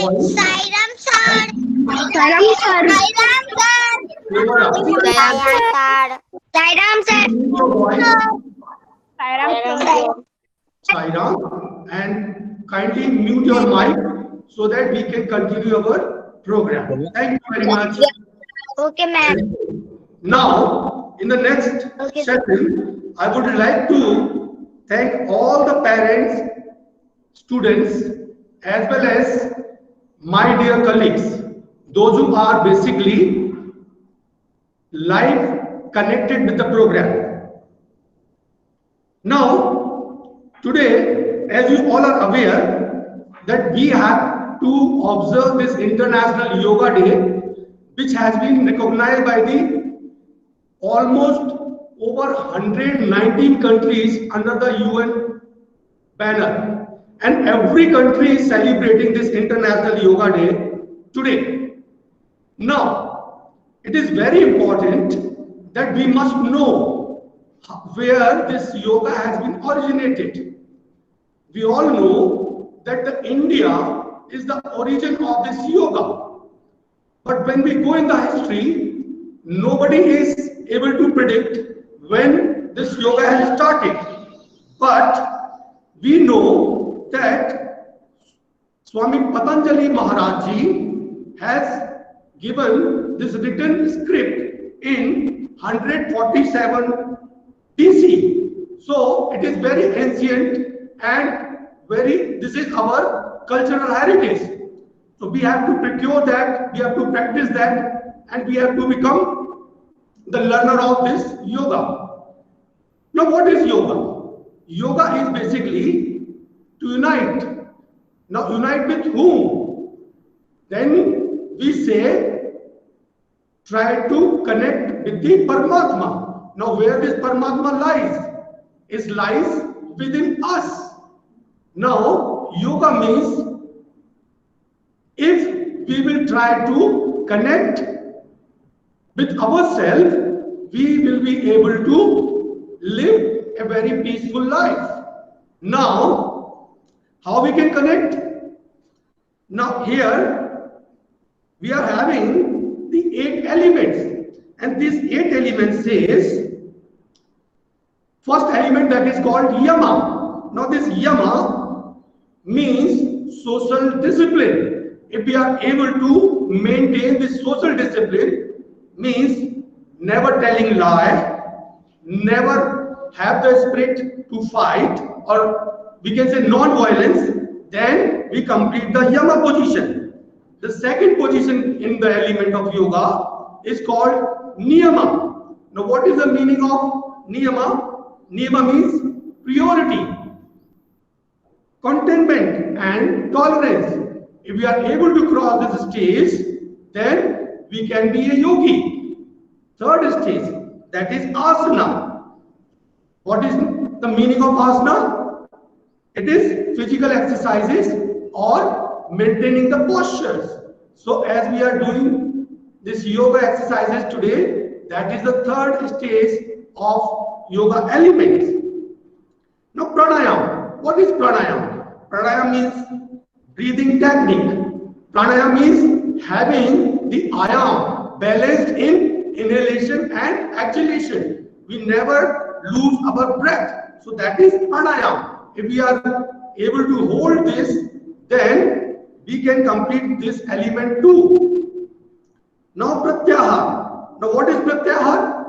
voice. Sairam sir. Sairam sir. Sairam sir. Sairam sir. Mute your voice, Sairam sir. Sairam, and kindly mute your mic so that we can continue our program. Thank you very much. Okay, ma'am. Now, in the next Okay. session, I would like to thank all the parents, students, as well as my dear colleagues, those who are basically live connected with the program. Now, today, as you all are aware, that we have to observe this International Yoga Day, which has been recognized by the almost over 119 countries under the UN banner, and every country is celebrating this International Yoga Day today. Now, it is very important that we must know where this yoga has been originated. We all know that the India is the origin of this yoga. But when we go in the history, nobody is able to predict when this yoga has started. But we know that Swami Patanjali Maharaj Ji has given this written script in 147 BC. So it is very ancient and this is our cultural heritage. So we have to procure that, we have to practice that, and we have to become the learner of this yoga. Now, what is yoga? Yoga is basically to unite. Now, unite with whom? Then we say, try to connect with the Paramatma. Now, where this Paramatma lies? It lies within us. Now, yoga means if we will try to connect with ourselves, we will be able to live a very peaceful life. Now, how we can connect? Now, here we are having the 8 elements, and these 8 elements says first element, that is called yama. Now, this yama means social discipline. If we are able to maintain this social discipline, means never telling lie, never have the spirit to fight, or we can say non-violence, then we complete the yama position. The second position in the element of yoga is called niyama. Now, what is the meaning of niyama? Niyama means purity, contentment, and tolerance. If we are able to cross this stage, then we can be a yogi. Third stage, that is asana. What is the meaning of asana? It is physical exercises or maintaining the postures. So as we are doing this yoga exercises today, that is the third stage of yoga elements. Now, pranayama. What is pranayama? Pranayama means breathing technique. Pranayama means having the ayam balanced in inhalation and exhalation. We never lose our breath. So that is pranayama. If we are able to hold this, then we can complete this element too. Now, pratyahar. Now, what is pratyahar?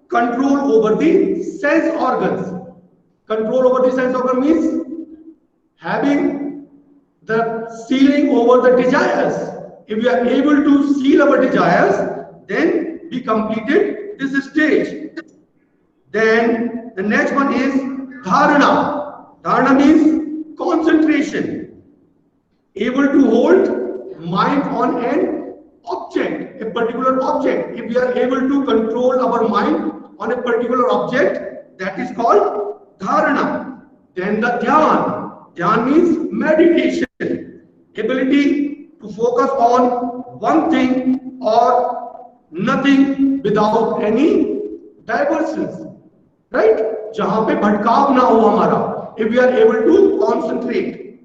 Control over the sense organs. Control over the sense organ means having the sealing over the desires. If we are able to seal our desires, then we completed this stage. Then the next one is dharana. Dharana means concentration. Able to hold mind on an object, a particular object. If we are able to control our mind on a particular object, that is called dharana. Then the dhyan. Dhyan means meditation. Ability to focus on one thing or nothing without any diversions. Right? जहां पे भटकाव ना हो हमारा. If we are able to concentrate.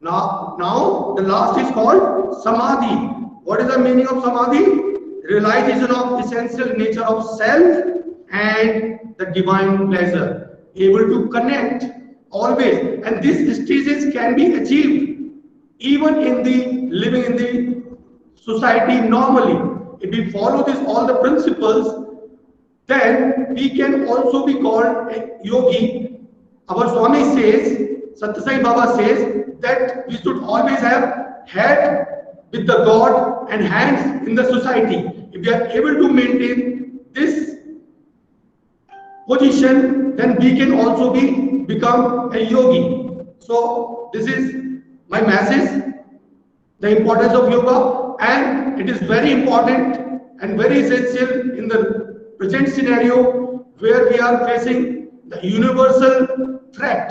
Now the last is called samadhi. What is the meaning of samadhi? Realization of essential nature of self and the divine pleasure. Able to connect always, and these stages can be achieved even in the living in the society normally. If we follow this all the principles, then we can also be called a yogi. Our Swami says, Satyasai Baba says that we should always have head with the God and hands in the society. If we are able to maintain this position, then we can also become a yogi. So this is my message, the importance of yoga, and it is very important and very essential in the present scenario where we are facing the universal threat,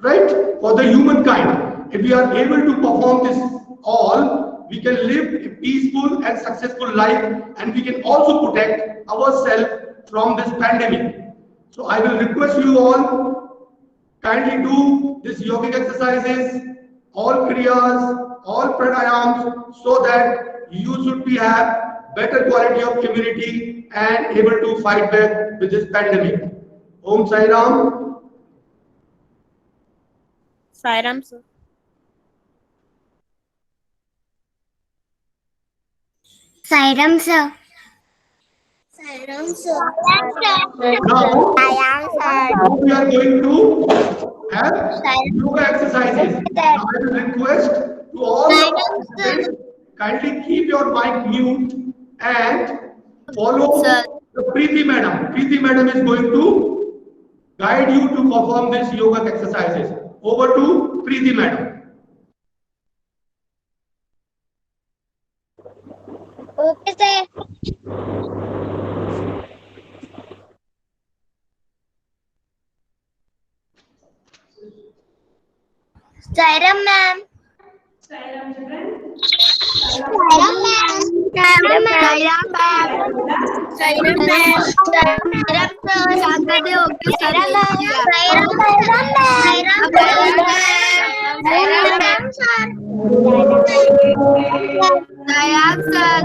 right, for the humankind. If we are able to perform this all, we can live a peaceful and successful life, and we can also protect ourselves from this pandemic. So I will request you all, kindly do this yogic exercises, all kriyas, all pranayams, so that you should be have better quality of immunity and able to fight back with this pandemic. Om Sai Ram. Sairam, sir. Sairam, sir. Sairam, sir. Now, Sairam, sir. now we are going to have yoga exercises. Now I will request to all the participants, kindly keep your mic mute and follow Sir. the Preeti Madam. Preeti Madam is going to guide you to perform this yoga exercises. Over to Preeti Madam. Okay, sir. Sairam, ma'am. Sairam children. Sairam, ma'am. Sairam, ma'am. Sairam, ma'am. Sairam, sir. Saturday, okay, Sairam, ma'am. Sairam, Sairam, ma'am. Sairam, ma'am. Sairam, ma'am, sir. Sairam, sir.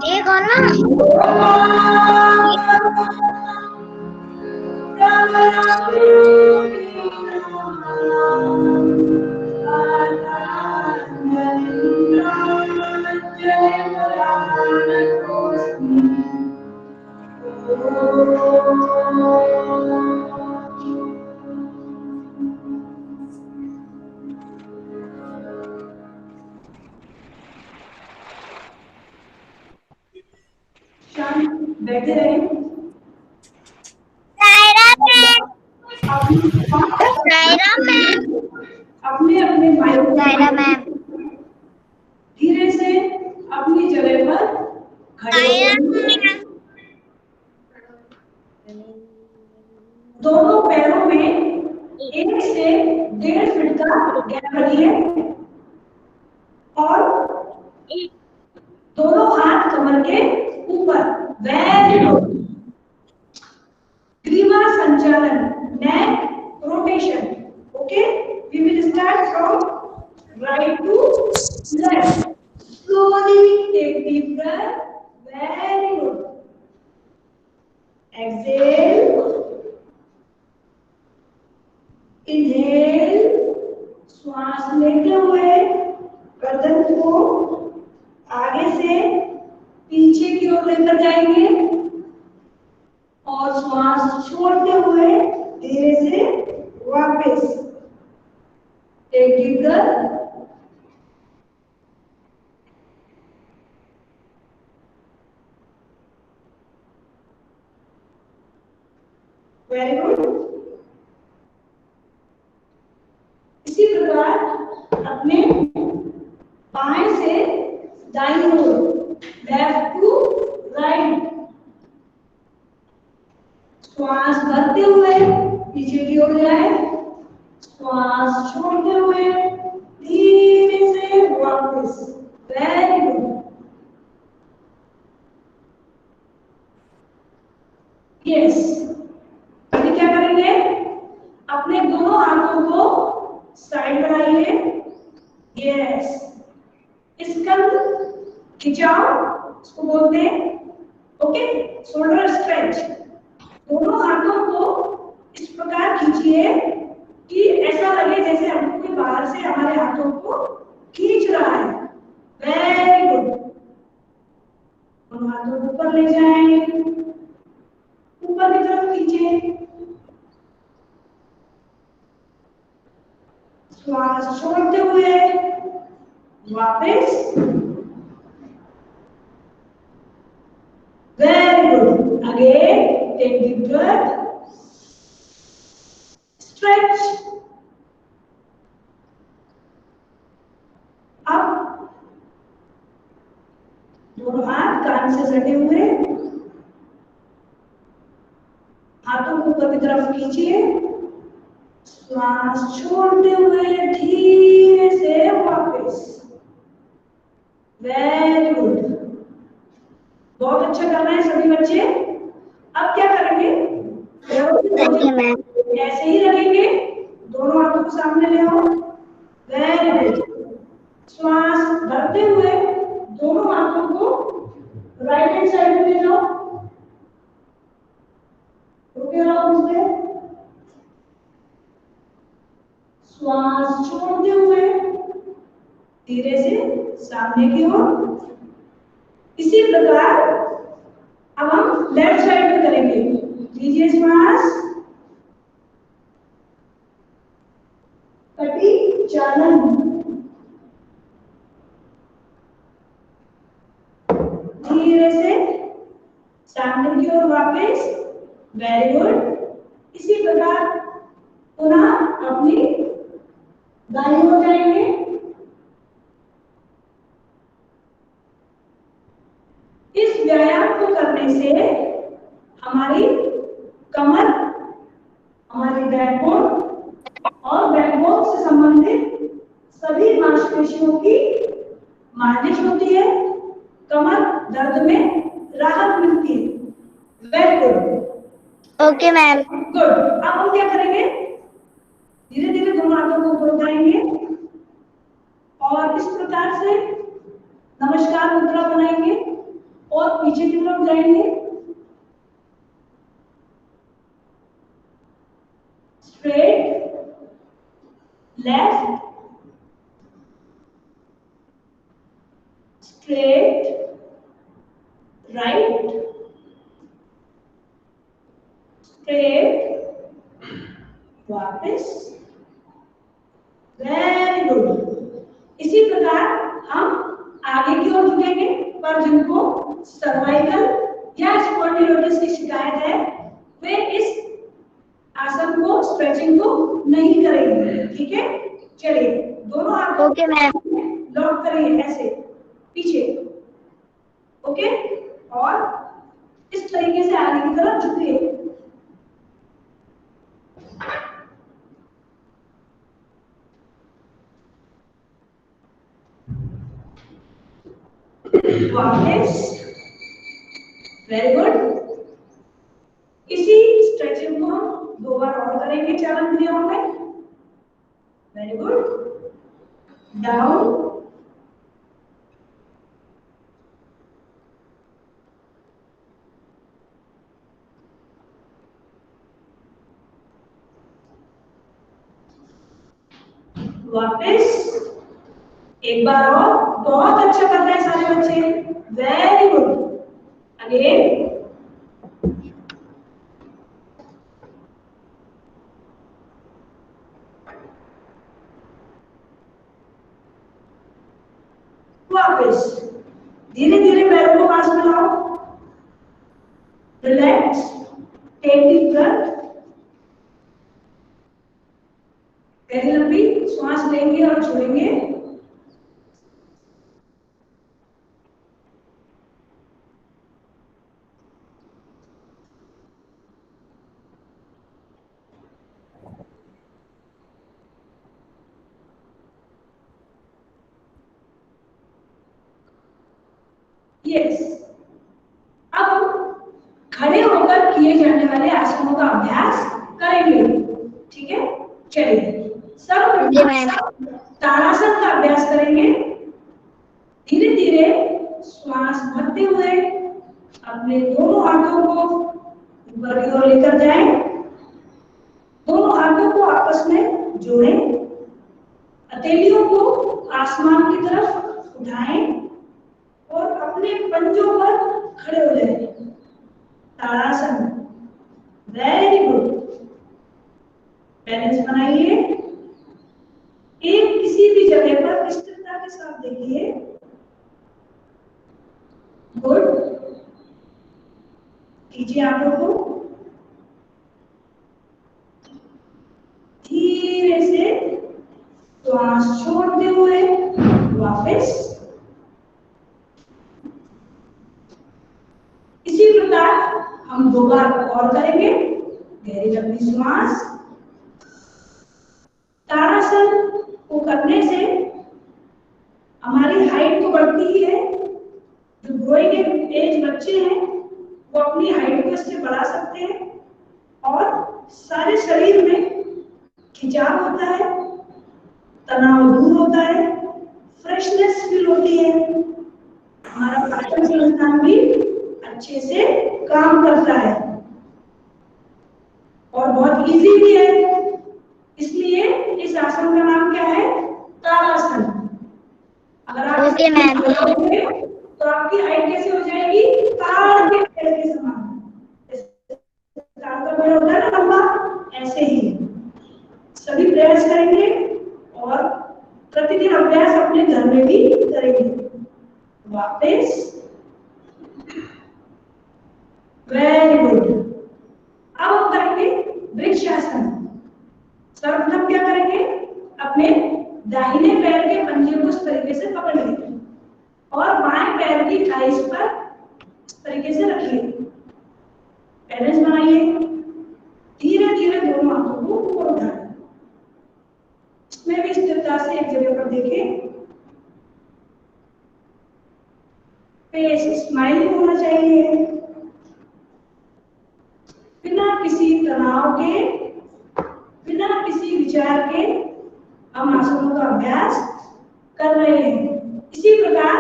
देखो ना शांत बैठे रहें। Sairam, ma'am. Sairam, ma'am. अपने अपने mic को Sairam, ma'am. धीरे से अपनी जगह पर खड़े Sairam, होइए। ma'am. दोनों पैरों में 1 से 1.5 फीट का गैप रखिए और दोनों हाथ कमर के ऊपर। Very good. ग्रीवा संचालन, neck rotation. Okay, we will start from right to left. Slowly take deep breath. Very good. Exhale. Inhale. श्वास लेते हुए गर्दन को आगे से पीछे की ओर लेकर जाएंगे और श्वास छोड़ते हुए धीरे से वापस। Take deep breath. Very good. इसी प्रकार अपने बाएं से दाईं ओर, लेफ्ट टू राइट, श्वास भरते हुए पीछे की ओर जाए, श्वास छोड़ते हुए धीरे से वापस। Very good. यस, अभी क्या करेंगे? अपने दोनों हाथों को साइड बढ़ाइए। यस, स्कल्प खिंचाओ, इसको बोलते हैं। Okay, shoulder stretch. दोनों हाथों को इस प्रकार खींचिए कि ऐसा लगे जैसे हमको कोई बाहर से हमारे हाथों को खींच रहा है। Very good. दोनों हाथों को ऊपर ले जाएं, ऊपर की तरफ खींचे। श्वास छोड़ते हुए वापस। Very good. Again take deep breath, stretch. अब दोनों हाथ कान से सटे हुए, हाथों को ऊपर की तरफ खींचिए। श्वास छोड़ते हुए धीरे से वापस। Very good. बहुत अच्छा कर रहे हैं सभी बच्चे। अब क्या करेंगे? Okay ma'am. ऐसे ही रखेंगे, दोनों हाथों को सामने ले आओ। Very good. श्वास भरते हुए दोनों हाथों को राइट हैंड साइड में ले जाओ। रुके रहो उसमें। श्वास छोड़ते हुए धीरे से सामने की ओर। इसी प्रकार अब हम लेफ्ट साइड में करेंगे। लीजिए श्वास। कटी चालन। धीरे से सामने की ओर वापस। Very good. इसी प्रकार पुनः अपनी दाईं ओर जाएंगे। इस व्यायाम को करने से हमारी कमर, हमारी बैकबोन और बैकबोन से संबंधित सभी मांसपेशियों की मालिश होती है। कमर दर्द में राहत मिलती है। Very good. Okay ma'am. Good. अब हम क्या करेंगे? धीरे धीरे दोनों हाथों को ऊपर उठाएंगे और इस प्रकार से नमस्कार मुद्रा बनाएंगे और पीछे की तरफ जाएंगे। Straight, left, straight, right, straight, वापस। Very good. इसी प्रकार हम आगे की ओर झुकेंगे, पर जिनको सर्वाइकल या स्पॉन्डिलोसिस की शिकायत है वे इस आसन को, स्ट्रेचिंग को नहीं करेंगे। ठीक है, चलिए दोनों हाथों ओके मैम। लॉक करिए ऐसे पीछे। ओके, और इस तरीके से आगे की तरफ झुकिए। वापस। Very good. इसी स्ट्रेचिंग को हम 2 बार और करेंगे चालन क्रियाओं में। Very good. डाउन, वापस। एक बार और। बहुत अच्छा कर रहे हैं सारे बच्चे। Very good. अगेन। वापस। धीरे धीरे पैरों को पास में लाओ। Relax, take deep breath. गहरी लंबी श्वास लेंगे और छोड़ेंगे। यस। अब खड़े होकर किए जाने वाले आसनों का अभ्यास करेंगे, ठीक है। चलिए ओके मैम। ताड़ासन का अभ्यास करेंगे। धीरे धीरे श्वास भरते हुए अपने दोनों हाथों को ऊपर की ओर लेकर जाएं, दोनों हाथों को आपस में जोड़ें, हथेलियों को आसमान की तरफ उठाएं और अपने पंजों पर खड़े हो जाएं। ताड़ासन। Very good. बैलेंस बनाइए। एक किसी भी जगह पर स्थिरता के साथ देखिए। गुड। कीजिए आंखों को धीरे से श्वास छोड़ते हुए वापस। इसी प्रकार हम 2 बार और करेंगे। गहरी लंबी श्वास। ताड़ासन को करने से हमारी हाइट तो बढ़ती ही है। जो ग्रोइंग एज बच्चे हैं वो अपनी हाइट को इससे बढ़ा सकते हैं और सारे शरीर में खिंचाव होता है, तनाव दूर होता है, फ्रेशनेस फील होती है, हमारा पाचन संस्थान भी अच्छे से काम करता है और बहुत इजी भी है। इसलिए इस आसन का नाम क्या है? ताड़ासन। अगर आप ओके मैम। तो आपकी हाइट कैसे हो जाएगी? ताड़ के पेड़ के समान। ताड़ का पेड़ होता है ना लंबा, ऐसे ही सभी प्रयास करेंगे और प्रतिदिन अभ्यास अपने घर में भी करेंगे। वापस। Very good. अब हम करेंगे वृक्षासन। सर्वप्रथम क्या करेंगे? अपने दाहिने पैर के पंजे को इस तरीके से पकड़ लेंगे और बाएं पैर की टाइस पर इस तरीके से रखिए। बैलेंस बनाइए। धीरे धीरे दोनों हाथों को ऊपर उठाएं। इसमें भी स्थिरता से एक जगह पर देखें। फेस स्माइलिंग होना चाहिए, बिना किसी तनाव के, बिना किसी विचार के हम आसनों का अभ्यास कर रहे हैं। इसी प्रकार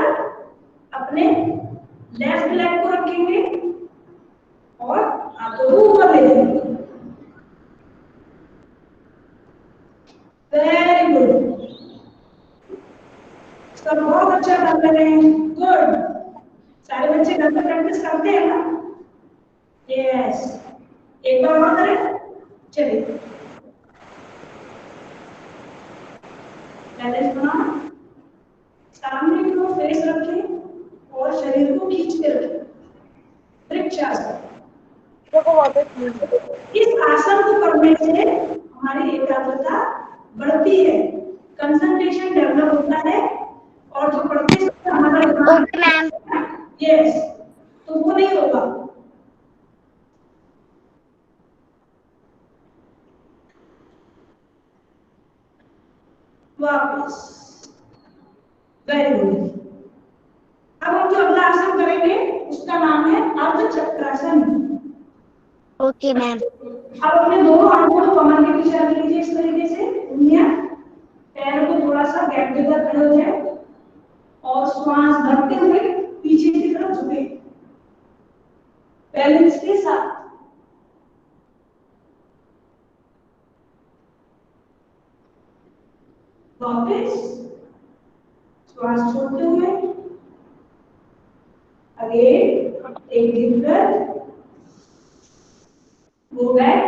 अपने लेफ्ट लेग को रखेंगे और हाथों को ऊपर ले लेंगे। Very good. सब बहुत अच्छा कर रहे हैं। गुड। सारे बच्चे घर पर प्रैक्टिस करते हैं ना? यस। एक बार और करें। चलिए बैलेंस बनाओ। सामने की ओर फेस रखें और शरीर को खींचते रखें। वृक्षासन। इस आसन को करने से हमारी एकाग्रता बढ़ती है, कंसंट्रेशन डेवलप होता है और जो पढ़ते समय हमारा दिमाग, ओके मैम। यस, तो वो नहीं होगा। वापस। Very good. अब हम जो अगला आसन करेंगे उसका नाम है अर्ध चक्रासन। Okay ma'am. अब अपने दोनों हाथों को कमर के पीछे रख लीजिए इस तरीके से। उंगलियां पैर को थोड़ा सा गैप देकर खड़े हो जाए और श्वास भरते हुए पीछे की तरफ झुके बैलेंस के साथ। वापस श्वास छोड़ते हुए अगेन एक डीप ब्रेथ, गो बैक,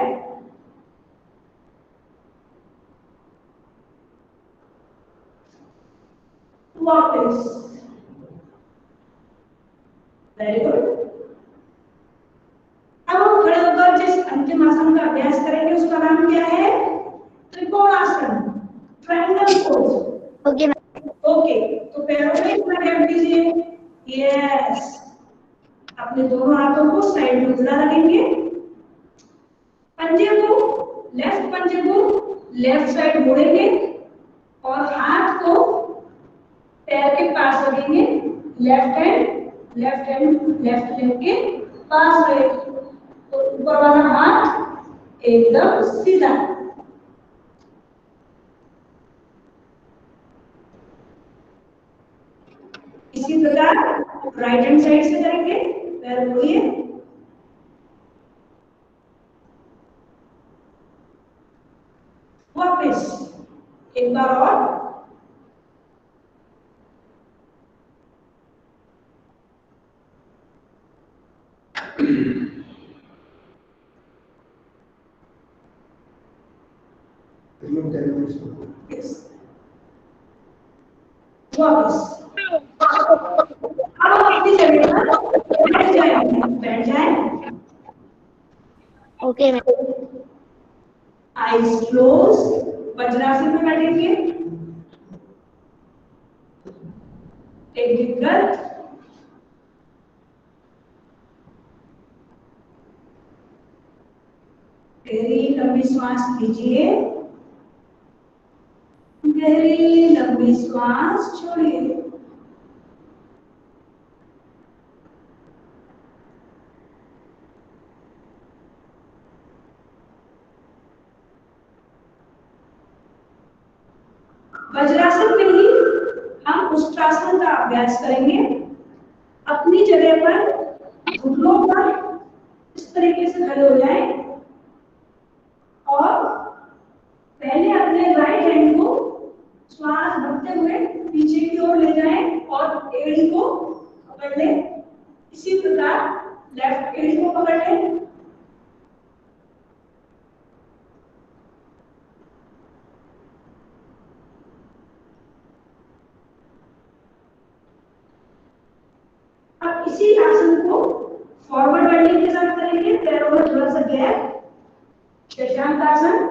वापस। Very good. अब हम खड़े होकर जिस अंतिम आसन का अभ्यास करेंगे उसका नाम क्या है? Trikonasana, triangle pose. Okay ma'am. Okay, तो पैरों में इतना गैप दीजिए। यस। अपने दोनों हाथों को साइड में खुला रखेंगे। पंजे को, लेफ्ट पंजे को लेफ्ट साइड मोड़ेंगे और हाथ को पैर के पास रखेंगे, लेफ्ट हैंड लेफ्ट लेग के पास रहे, तो ऊपर वाला हाथ एकदम सीधा। इसी प्रकार राइट हैंड साइड से करेंगे, पैर मोड़िए, वापस एक बार और, वापस। अब हम अपनी जगह पर बैठ जाएंगे, बैठ जाए। Okay ma'am. Eyes close, vajrasana में बैठेंगे। टेक डीप ब्रेथ, गहरी लंबी श्वास लीजिए, गहरी लंबी श्वास छोड़िए। वज्रासन में ही हम उष्ट्रासन का अभ्यास करेंगे। अपनी जगह पर घुटनों पर इस तरीके से खड़े हो जाएं और पहले अपने राइट हैंड को श्वास भरते हुए पीछे की ओर ले जाएं और एड़ी को पकड़ लें। इसी प्रकार लेफ्ट एड़ी को पकड़ लें। अब इसी आसन को फॉरवर्ड बेंडिंग के साथ करेंगे, पैरों में थोड़ा सा गैप, शशांक आसन।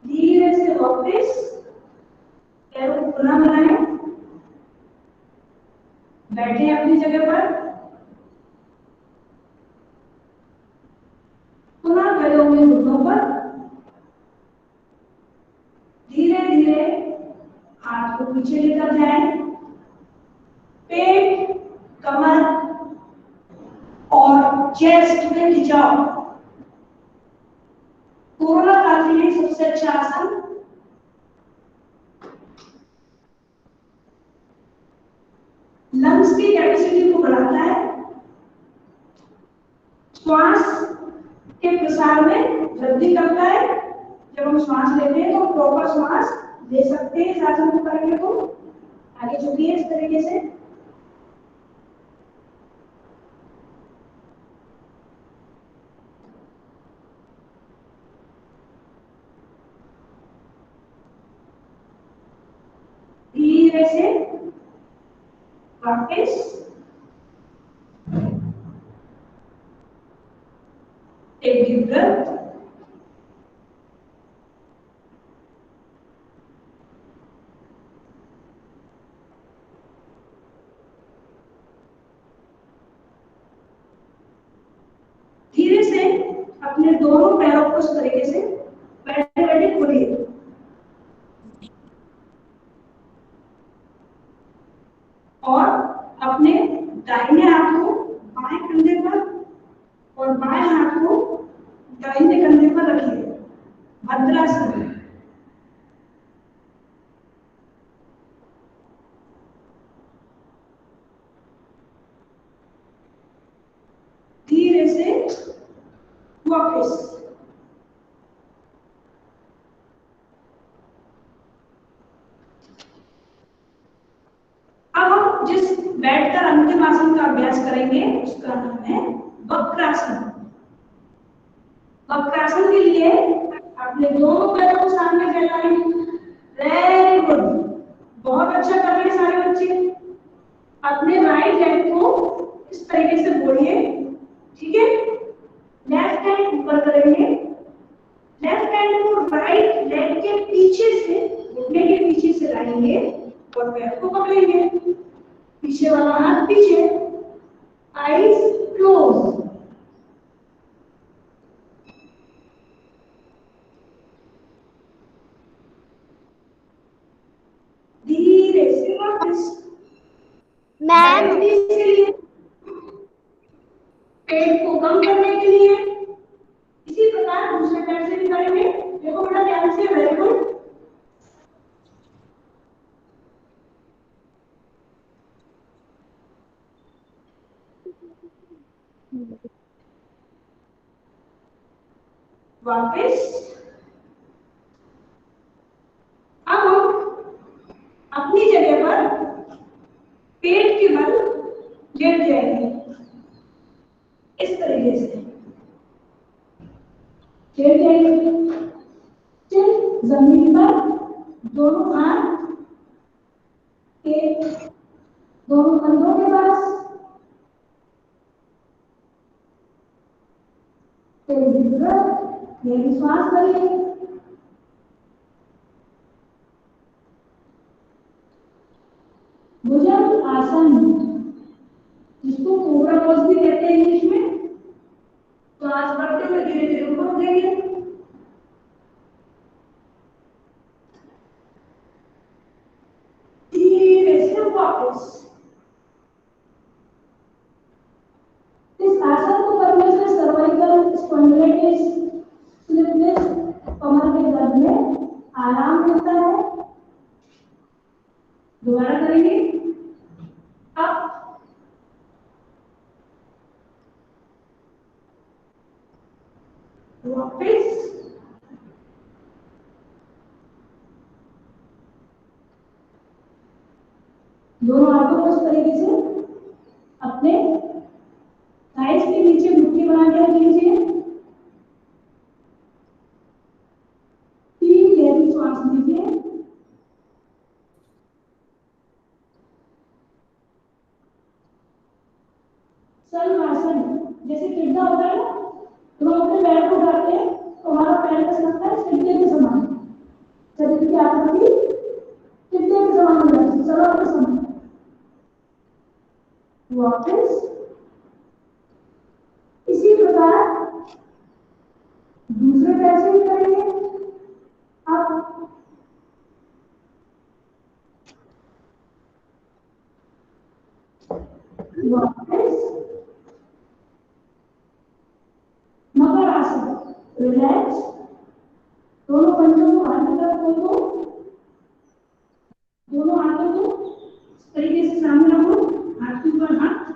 धीरे से वापस पैरों को पुनः बनाएं, बैठे अपनी जगह पर, पुनः खड़े होंगे घुटनों पर। धीरे धीरे हाथ को पीछे लेकर जाएं, पेट, कमर और चेस्ट में खिंचाव। कोरोना काल के लिए सबसे अच्छा आसन। लंग्स की कैपेसिटी को बढ़ाता है, श्वास के प्रसार में वृद्धि करता है। जब हम श्वास लेते हैं तो प्रॉपर श्वास ले सकते हैं। इस आसन को करेंगे तो आगे झुकिए इस तरीके से, धीरे से वापस टेक डीप ब्रेथ, धीरे से अपने दोनों पैरों को इस तरीके से बैठे बैठे खोलिए और अपने दाहिने हाथ को बाएं कंधे पर और बाएं हाथ को दाहिने कंधे पर रखिए, भद्रासन। धीरे से वापस, अब हम जिस बैठकर अंतिम आसन का अभ्यास करेंगे उसका नाम है वक्रासन। वक्रासन के लिए अपने दोनों पैरों को सामने फैलाएं। वेरी गुड, बहुत अच्छा कर रहे हैं सारे बच्चे। अपने राइट हैंड को इस तरीके से मोड़िए, ठीक है। लेफ्ट हैंड ऊपर करेंगे, लेफ्ट हैंड को राइट लेग के पीछे से, घुटने के पीछे से लाएंगे और पैर को पकड़ेंगे, पीछे वाला हाथ पीछे, आईज क्लोज। वापस अब हम अपनी जगह पर पेट के बल लेट जाएंगे इस तरीके से लेट जाएंगे। फिर जमीन पर दोनों हाथ के दोनों कंधों के पास श्वास करिए। भुजंग आसन जिसको कोबरा पोज भी कहते हैं इंग्लिश में। श्वास बढ़ते हुए धीरे धीरे ऊपर उठेंगे। धीरे से वापस। इस आसन को करने से सर्वाइकल स्पॉन्डिलाइटिस स्लिपनेस कमर के दर्द में आराम मिलता है। दोबारा करेंगे। अब वापस दोनों हाथों को इस तरीके से अपने थाइस के नीचे मुट्ठी बना के रख लीजिए। 3 गहरी श्वास लीजिए। सलवासन जैसे टिड्डा होता है ना, तो हम अपने पैर को उठाते हैं तो हमारा पैर कैसा लगता है, टिड्डे के समान। शरीर की आकृति टिड्डे के समान हो जाती है, सलवा के समान। वापस इसी प्रकार दूसरे पैर से भी करेंगे। अब वापस मकर आसन रिलैक्स। दोनों पंजों को हाथ की तरफ खोलो। दोनों हाथों को इस तरीके से सामने रखो, हाथ के ऊपर हाथ,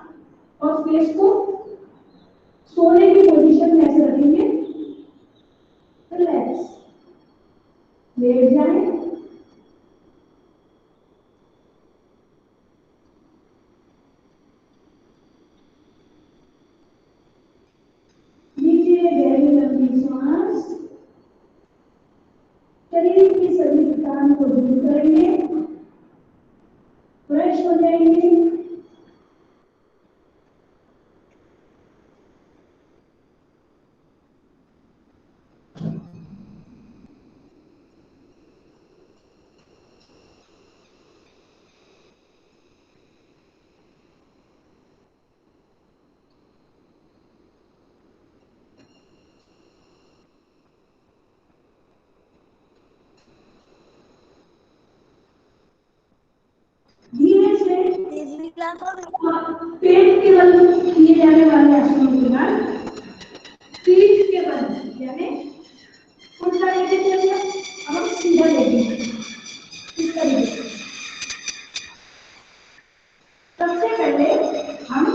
और फेस को सोने की पोजीशन में ऐसे रखेंगे। रिलैक्स लेट जाए। लीजिए गहरी लंबी सांस। शरीर की सभी थकान को दूर करेंगे, फ्रेश हो जाएंगे। धीरे से पेट के बल किए जाने वाले आसनों के बाद पीठ के बल यानी उल्टा लेके चलिए। अब हम सीधा लेंगे इस तरीके से। सबसे पहले हम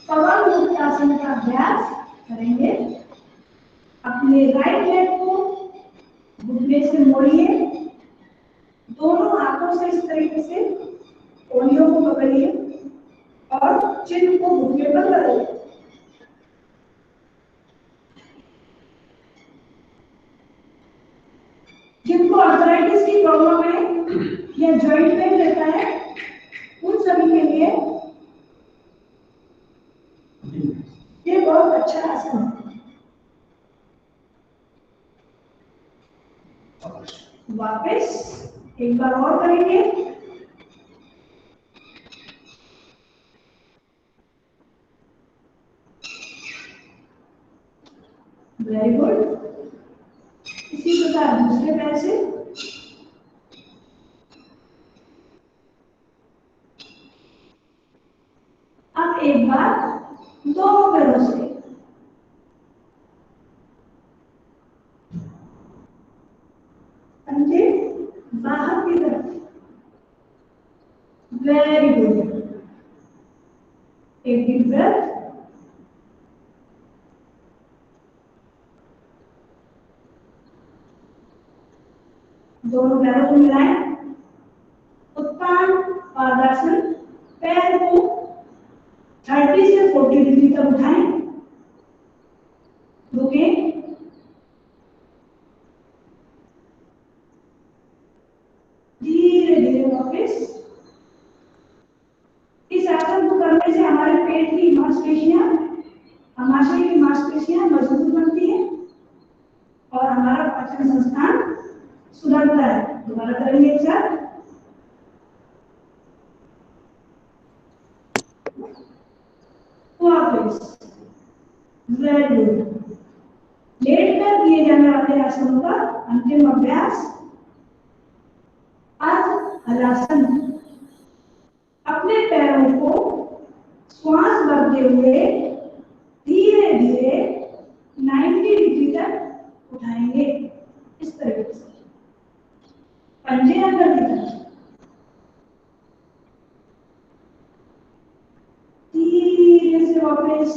पवनमुक्तासन का अभ्यास करेंगे। अपने राइट लेग को घुटने से मोड़िए। दोनों हाथों से इस तरीके से कोहनियों को पकड़िए और चिन्ह को घुटने पर लगाइए। जिनको आर्थराइटिस की प्रॉब्लम है या जॉइंट पेन रहता है, उन सभी के लिए ये बहुत अच्छा आसन है। वापस एक बार और करेंगे। Very good. इसी प्रकार दूसरे पैर से। अब एक बार दोनों पैरों से पंजे बाहर की तरफ। Very good. एक डीप ब्रेथ। दोनों पैरों को मिलाएं, उत्तान पादासन, पैर को 30 से 40 डिग्री तक उठाएं, रुकें, धीरे धीरे वापस। इस आसन को करने से हमारे पेट की मांसपेशियां, आमाशय की मांसपेशियां मजबूत बनती है और हमारा पाचन संस्थान सुधरता है। दोबारा करेंगे एक साथ। वापस वेरी गुड। लेट कर किए जाने वाले आसनों का अंतिम अभ्यास अर्ध हलासन। अपने पैरों को श्वास भरते हुए धीरे धीरे 90 डिग्री तक उठाएंगे, इस तरीके से पंजे अंदर की तरफ, धीरे से वापस।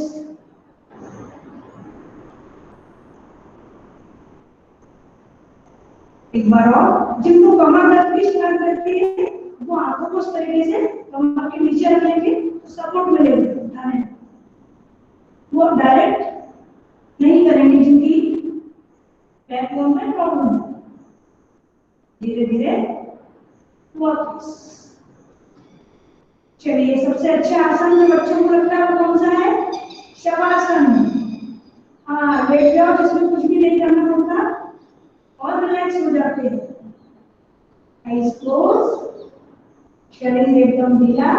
एक बार और, जिनको कमर दर्द की शिकायत रहती है वो आंखों को इस तरीके से कमर के नीचे रखेंगे, सपोर्ट मिलेगा उठाने में। वो डायरेक्ट नहीं करेंगे जिनकी बैकबोन में प्रॉब्लम है। धीरे धीरे वापस। चलिए, सबसे अच्छा आसन जो बच्चों को लगता है वो कौन सा है? शवासन। हाँ, लेट जाओ, जिसमें कुछ भी नहीं करना पड़ता और रिलैक्स हो जाते हैं। आइज क्लोज, शरीर एकदम ढीला,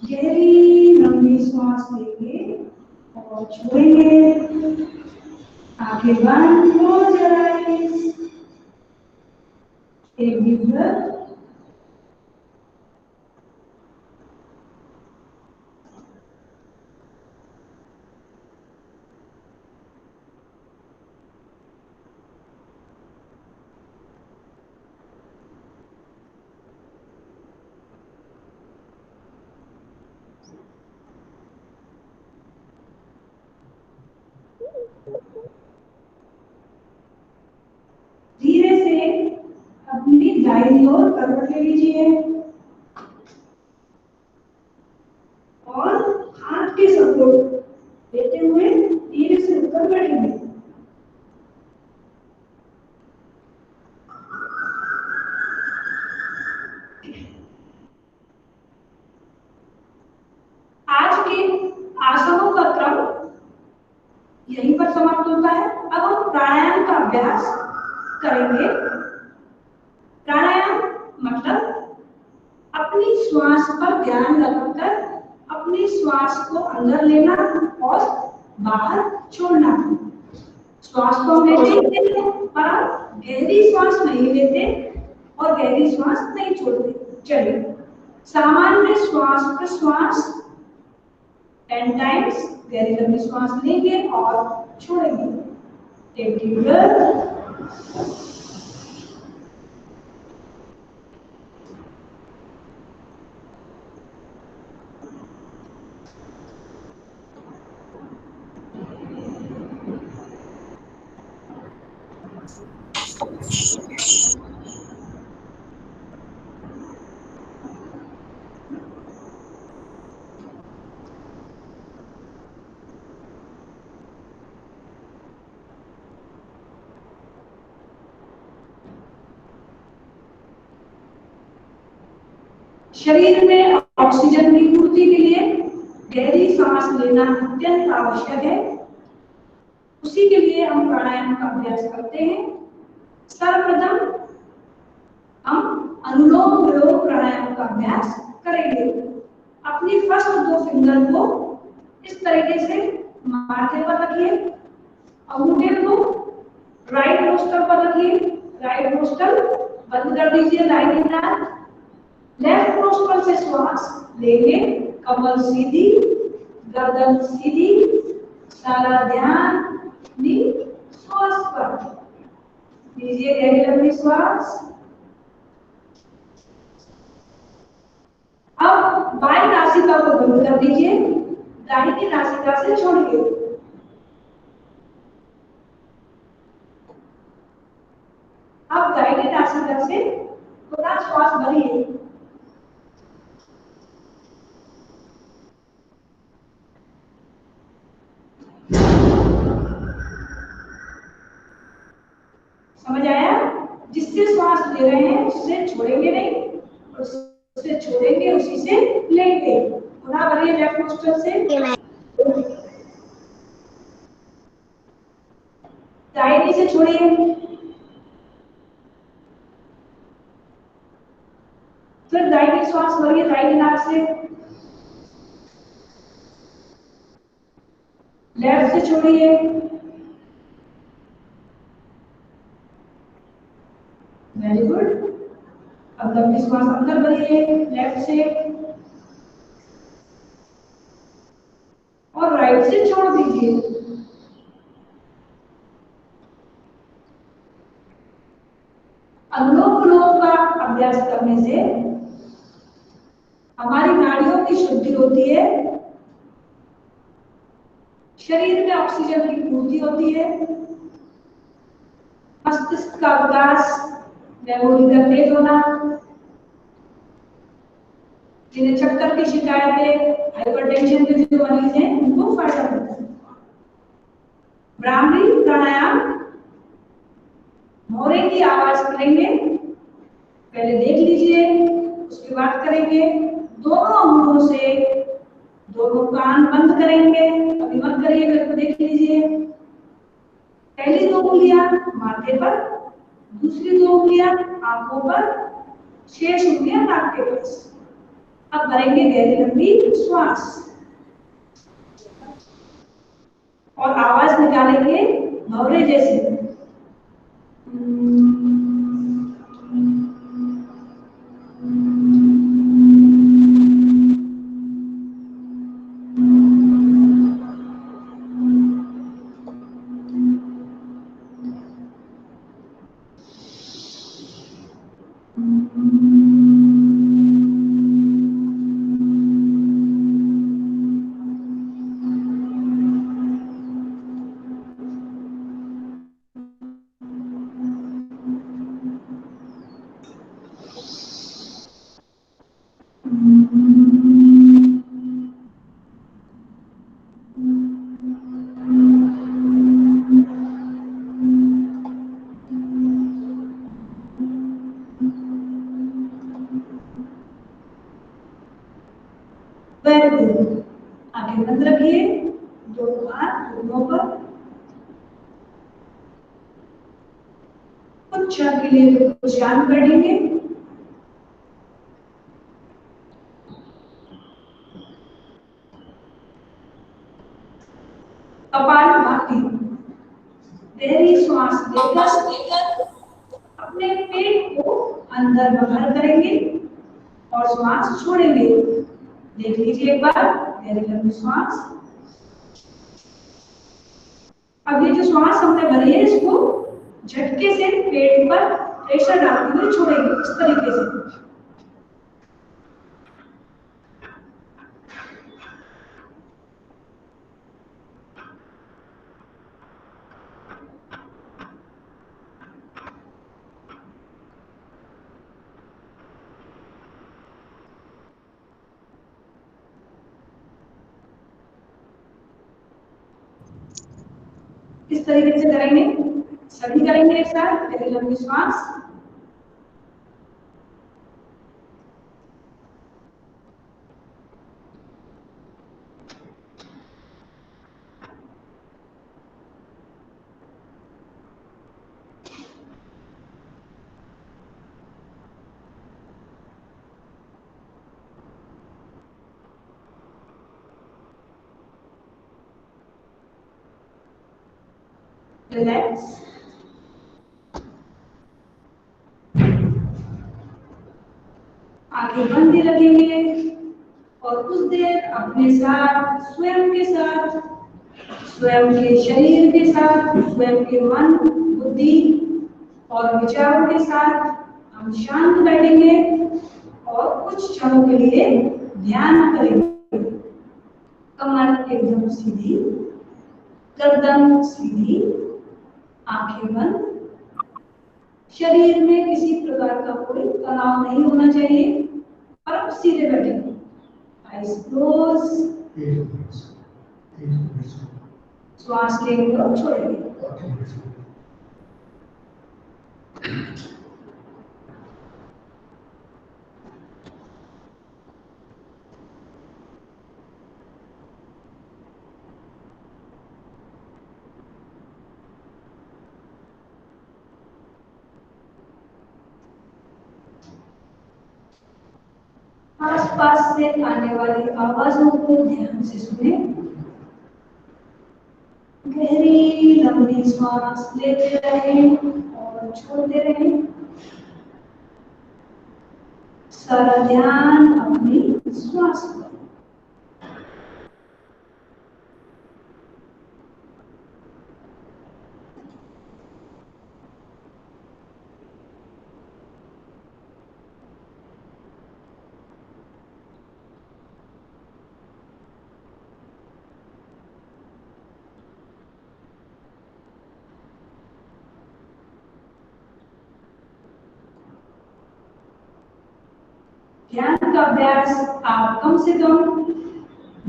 गहरी लंबी सांस लेंगे और छोड़ेंगे। आंखें बंद, क्लोज योर आईज। एक डीप ब्रेथ, धीरे से अपनी दाहिनी ओर करवट ले लीजिए और हाथ के सपोर्ट लेते हुए धीरे से ऊपर बैठेंगे। आज के आसनों का क्रम यहीं पर समाप्त होता है। अब हम प्राणायाम का अभ्यास करेंगे। प्राणायाम मतलब अपनी श्वास पर ध्यान लगाकर अपनी श्वास को अंदर लेना और बाहर छोड़ना। श्वास को हम लेते ही लेते हैं, पर हम गहरी श्वास नहीं लेते और गहरी श्वास नहीं छोड़ते। चलिए, सामान्य श्वास प्रश्वास 10 टाइम्स गहरी लंबी श्वास लेंगे और छोड़ेंगे। टेक डीप ब्रेथ, शरीर में ऑक्सीजन की पूर्ति के लिए गहरी सांस लेना अत्यंत आवश्यक है। उसी के लिए हम प्राणायाम का अभ्यास करते हैं। सर्वप्रथम हम अनुलोम विलोम प्राणायाम का अभ्यास करेंगे। अपनी फर्स्ट 2 फिंगर को इस तरीके से माथे पर रखिए, अंगूठे को राइट नोस्ट्रल पर रखिए, राइट नोस्ट्रल बंद कर दीजिए, लाइन निकाल। लेफ्ट नोस्ट्रल से श्वास लेंगे, कमर सीधी, गर्दन सीधी, सारा ध्यान अपनी श्वास पर लीजिए। गहरी लंबी श्वास। अब बाईं नासिका को बंद कर दीजिए, दाहिनी नासिका से छोड़िए। अब दाहिने नासिका से थोड़ा श्वास भरिए। समझ आया? जिससे श्वास ले रहे हैं उससे छोड़ेंगे नहीं, उससे छोड़ेंगे उसी से लेंगे। पुनः भरिए लेफ्ट नोस्ट्रल से, ओके मैम। दाहिने से छोड़िए, फिर दाहिने श्वास भरिए दाहिने नाक से, लेफ्ट से छोड़िए, वेरी गुड। अब लंबी श्वास अंदर भरिए लेफ्ट से और राइट से छोड़ दीजिए। अनुलोम विलोम का अभ्यास करने से हमारी नाड़ियों की शुद्धि होती है, शरीर में ऑक्सीजन की पूर्ति होती है, मस्तिष्क का विकास, मेमोरी का तेज होना, जिन्हें चक्कर की शिकायतें, हाइपरटेंशन के जो मरीज हैं उनको फायदा होता है। ब्राह्मणी प्राणायाम, भौरे की आवाज करेंगे, पहले देख लीजिए उसके बाद करेंगे। दोनों अंगों से दोनों कान बंद करेंगे, अभी मत करिए, मेरे को देख लीजिए। पहली 2 उंगलियां माथे पर, दूसरी 2 उंगलियां आंखों पर, शेष उंगलियां नाक के पास। अब भरेंगे गहरी लंबी श्वास और आवाज निकालेंगे भौरे जैसे। आगे बंद रखिए, दोनों हाथ घुटनों पर। कुछ क्षण के लिए बिल्कुल शांत बैठेंगे। कपालभाति, गहरी श्वास लेकर अपने पेट को अंदर बाहर करेंगे और श्वास छोड़ेंगे। देख लीजिए एक बार, गहरी लंबी श्वास। अब ये जो श्वास हमने भरी है इसको झटके से पेट पर प्रेशर डालते हुए छोड़ेंगे, इस तरीके से। इस तरीके से करेंगे, सभी करेंगे एक साथ, गहरी लंबी श्वास। रिलैक्स। आंखें बंद ही रखेंगे और कुछ देर अपने साथ, स्वयं के साथ, स्वयं के शरीर के साथ, स्वयं के मन, बुद्धि और विचारों के साथ हम शांत बैठेंगे और कुछ क्षणों के लिए ध्यान करेंगे। कमर एकदम सीधी, गर्दन सीधी, आंखें बंद, शरीर में किसी प्रकार का कोई तनाव नहीं होना चाहिए और आप सीधे बैठेंगे। आइज क्लोज, श्वास लेंगे और छोड़ेंगे। आसपास से आने वाली आवाजों को ध्यान से सुने। गहरी लंबी श्वास लेते रहें और छोड़ते रहें। सारा ध्यान अपनी श्वास पर। ध्यान का अभ्यास आप कम से कम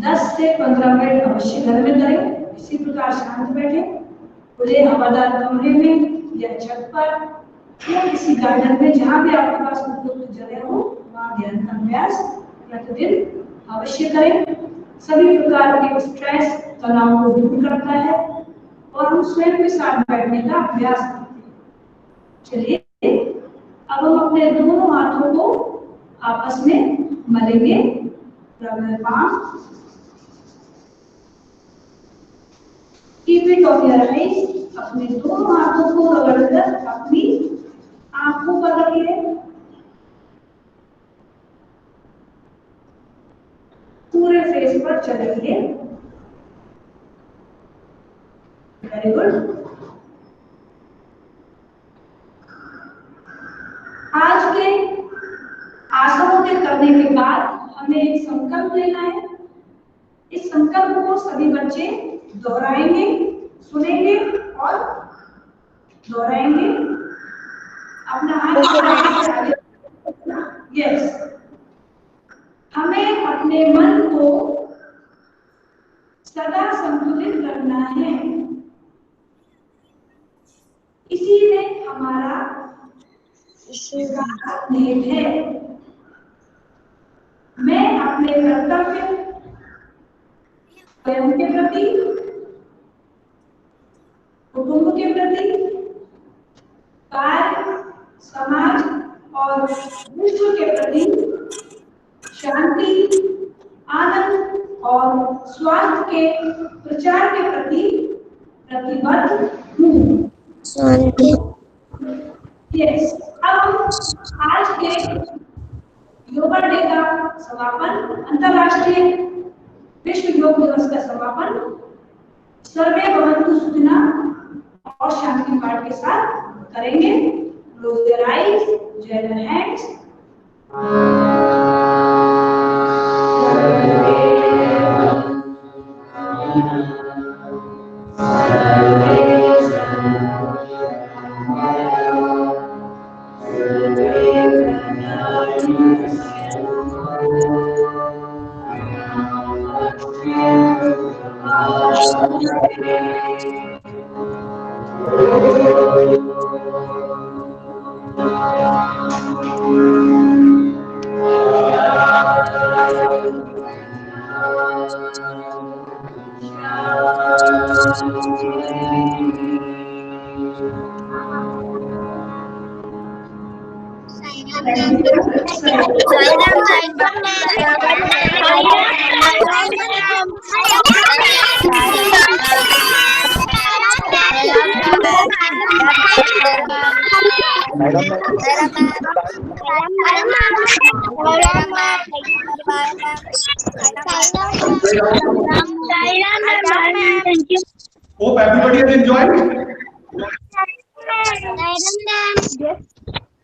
10 से 15 मिनट अवश्य घर में करें। इसी प्रकार शांत बैठे, खुले हवादार कमरे में या छत पर या किसी गार्डन में, जहाँ भी आपके पास उपयुक्त जगह हो, वहाँ ध्यान का अभ्यास प्रतिदिन अवश्य करें। सभी प्रकार के स्ट्रेस, तनाव को दूर करता है और हम स्वयं के साथ बैठने का अभ्यास करते हैं। चलिए अब हम अपने दोनों हाथों को आपस में मलेंगे। Keep it on your eyes. अपने दोनों हाथों को रगड़कर अपनी आंखों पर रखिए। पूरे फेस पर चलेंगे। Very good. आज के आसनों के करने के बाद हमें एक संकल्प लेना है। इस संकल्प को सभी बच्चे दोहराएंगे, सुनेंगे और दोहराएंगे। अपना हाथ यस, हमें अपने मन को सदा संतुलित करना है। इसी में हमारा निहित है। मैं अपने कर्तव्य स्वयं के प्रति, कुटुंब के प्रति, कार्य, समाज और विश्व के प्रति शांति, आनंद और स्वास्थ्य के प्रचार के प्रति प्रतिबद्ध हूँ। यस, अब आज के योगा डे का समापन, अंतरराष्ट्रीय विश्व योग दिवस का समापन सर्वे भवन्तु सुखिनः और शांति पाठ के साथ करेंगे। Close your eyes, join your hands. Hope everybody has enjoyed.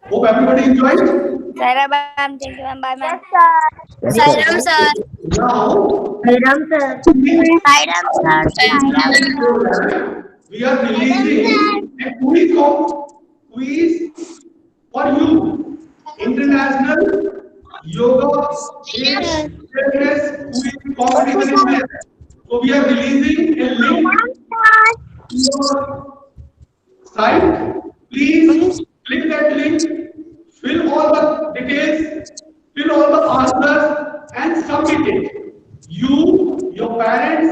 Hope everybody enjoyed. Sairam, thank you, ma'am. Bye, ma'am. Sairam, sir. Now, Sairam, sir. Sairam, sir. we are releasing a quiz for you. International Yoga Day Fitness Quiz competition is there. So we are releasing a link to your site. Please click that link, fill all the details, fill all the answers, and submit it. You, your parents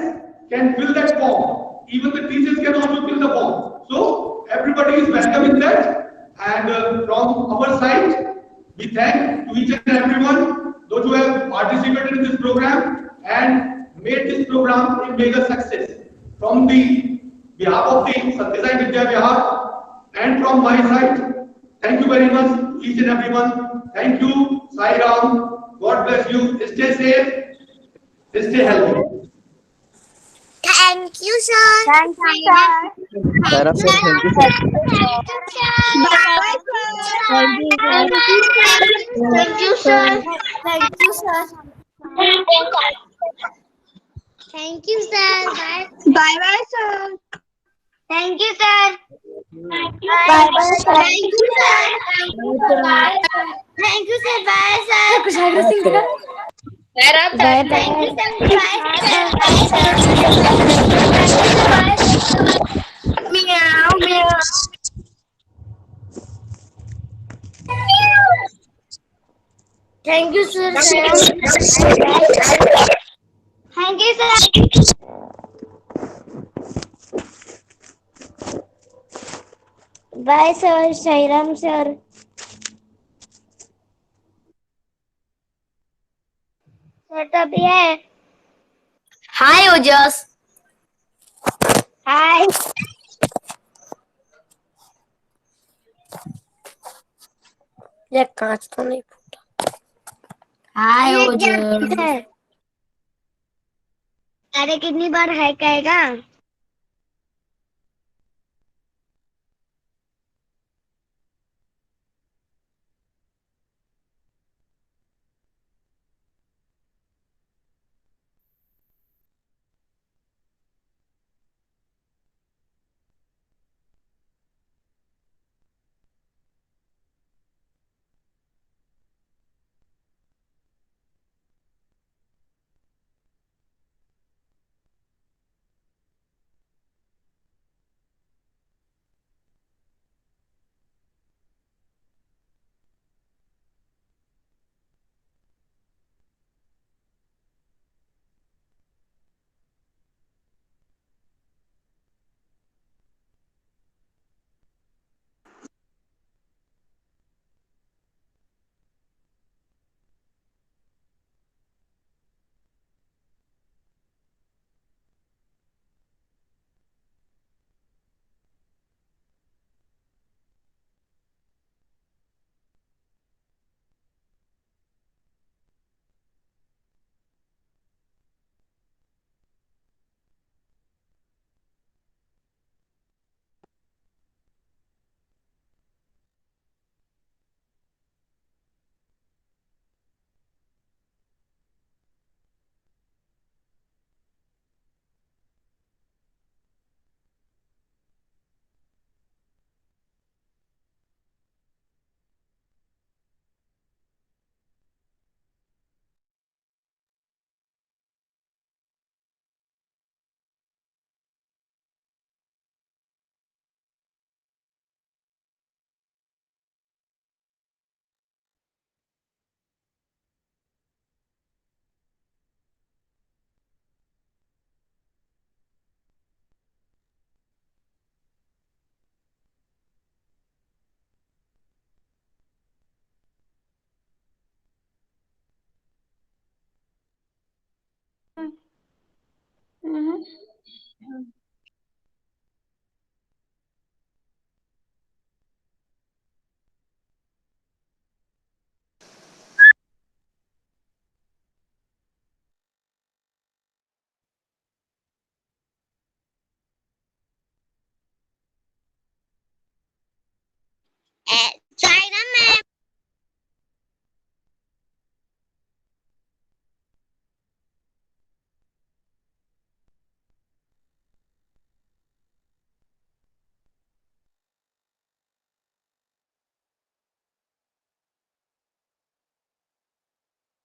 can fill that form. Even the teachers can also fill the form. So everybody is welcome in that. And from our side, we thank to each and everyone, those who have participated in this program and made this program a mega success. From the behalf of the Satyasai Vidya Vihar and from my side, thank you very much to each and everyone. Thank you, Sai Ram. God bless you. Stay safe, stay healthy. Thank you, sir. Thank you, sir. Sairam sir, thank you sir. Bye, Thank you, sir. Thank you, sir. Thank you, sir. Thank you, sir. Bye. Bye, sir. Thank you, sir. Bye, bye, sir. Thank you, sir. Thank you, sir. Bye, sir. Bye, Thank you, bye. sir. Bye, sir. Thank you, sir. Bye, sir. Meow, meow. Thank you, sir. Thank you, sir. Bye, sir. Shairam, sir. Sir, तभी है. Hi, Ojas. Hi. ये कांच तो नहीं फूटा. Hi, ये क्या Ojas. है? अरे कितनी बार है कहेगा?